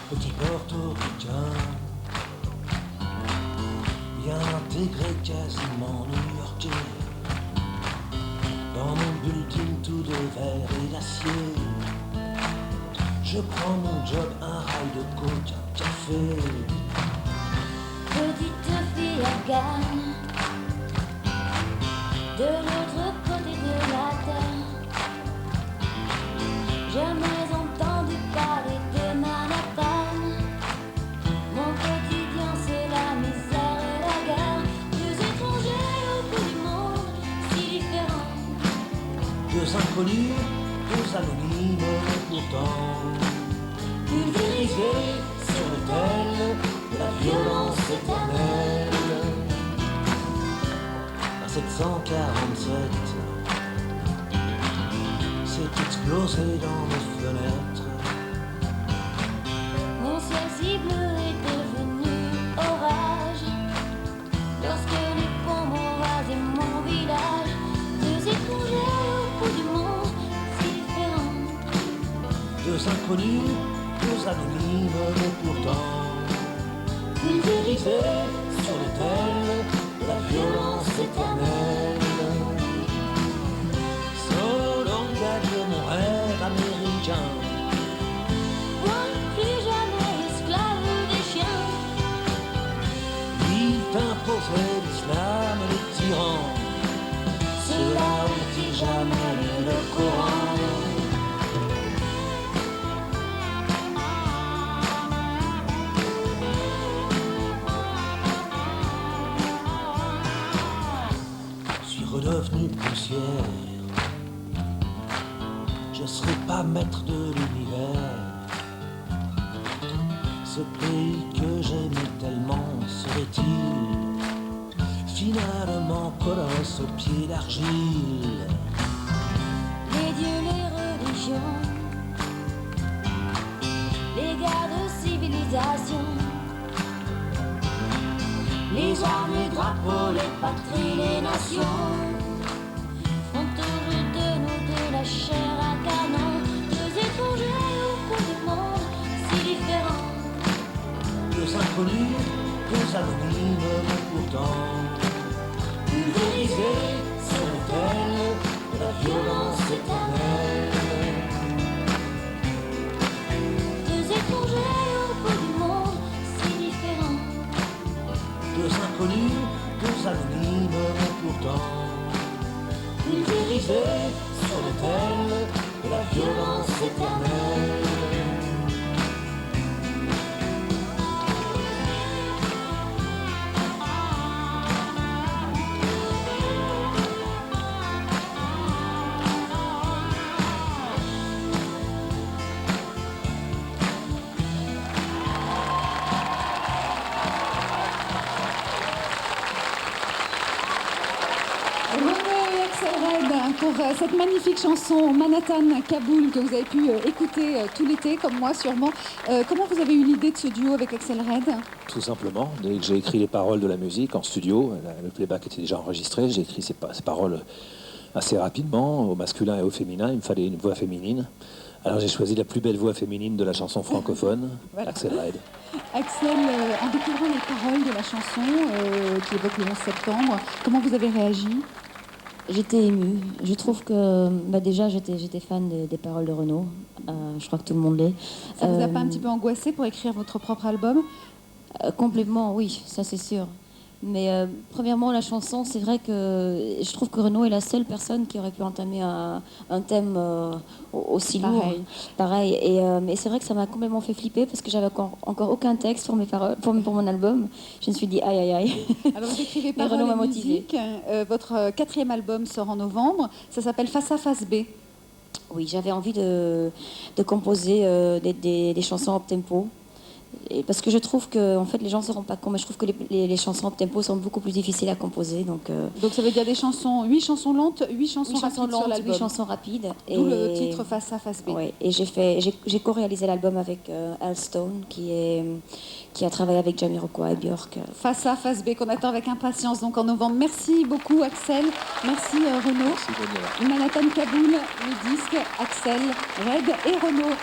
Petit portoricain, bien intégré, quasiment new-yorkais. Dans mon building tout de verre et d'acier, je prends mon job, un rail de coke, un café. Petite fille afghane, de l'autre côté de la terre. Jamais entendu parler de Manhattan. Mon quotidien c'est la misère et la guerre. Deux étrangers au bout du monde, si différents. Deux inconnus, deux anonymes, mais pourtant pulvérisés sur l'autel de la violence éternelle. À 747, c'est explosé dans mes fenêtres. Mon ciel si bleu est devenu orage lorsque les bombes ont rasé mon village. Deux étrangers au bout du monde, si différents. Deux inconnus, deux anonymes, mais pourtant pulvérisés sur l'autel de la violence éternelle. Solo engage mon rêve américain. Moi, plus jamais esclave des chiens. Il t'imposait l'islam et les tyrans. Cela ont-ils jamais lu le Coran? Je suis redevenu poussière. Je serai pas maître de l'univers. Ce pays que j'aimais tellement serait-il finalement colosse aux pieds d'argile? Les dieux, les religions, les guerres de civilisation, les armes, les drapeaux, les patries, les nations font autour de nous de la chair à canon. Deux étrangers au bout du monde, si différents. Deux inconnus, deux anonymes, mais pourtant pulvérisés sur l'autel de la violence éternelle. Deux étrangers au bout du monde, si différents. Deux inconnus, deux anonymes, mais pourtant pulvérisés sur l'autel de la violence éternelle. Pour cette magnifique chanson Manhattan Kaboul que vous avez pu écouter tout l'été, comme moi sûrement. Comment vous avez eu l'idée de ce duo avec Axel Red? Tout simplement, dès que j'ai écrit les paroles de la musique en studio, le playback était déjà enregistré, j'ai écrit ces paroles assez rapidement, au masculin et au féminin, il me fallait une voix féminine. Alors j'ai choisi la plus belle voix féminine de la chanson francophone, voilà. Axel Red. Axel, en découvrant les paroles de la chanson qui évoque le 11 septembre, comment vous avez réagi? J'étais émue. Je trouve que déjà j'étais fan des paroles de Renaud. Je crois que tout le monde l'est. Ça vous a pas un petit peu angoissé pour écrire votre propre album? Complètement, oui, ça c'est sûr. Mais premièrement, la chanson, c'est vrai que je trouve que Renaud est la seule personne qui aurait pu entamer un thème aussi lourd. Pareil. Mais c'est vrai que ça m'a complètement fait flipper parce que j'avais encore aucun texte pour mes paroles, pour mon album. Je me suis dit aïe aïe aïe. Alors vous écrivez paroles et musique. Votre 4e album sort en novembre. Ça s'appelle Face A Face B. Oui, j'avais envie de composer des chansons up tempo. Et parce que je trouve que en fait, les gens ne se rendent pas compte, mais je trouve que les chansons up tempo sont beaucoup plus difficiles à composer. Donc ça veut dire des chansons, 8 chansons lentes, 8 chansons rapides sur l'album. 8 chansons rapides. D'où le titre Face A Face B. Oui, et j'ai co-réalisé l'album avec Al Stone, qui a travaillé avec Jamiroquai et Björk. Face A Face B, qu'on attend avec impatience donc en novembre. Merci beaucoup Axel, merci Renaud. Merci, Manhattan Kaboul, le disque, Axel, Red et Renaud.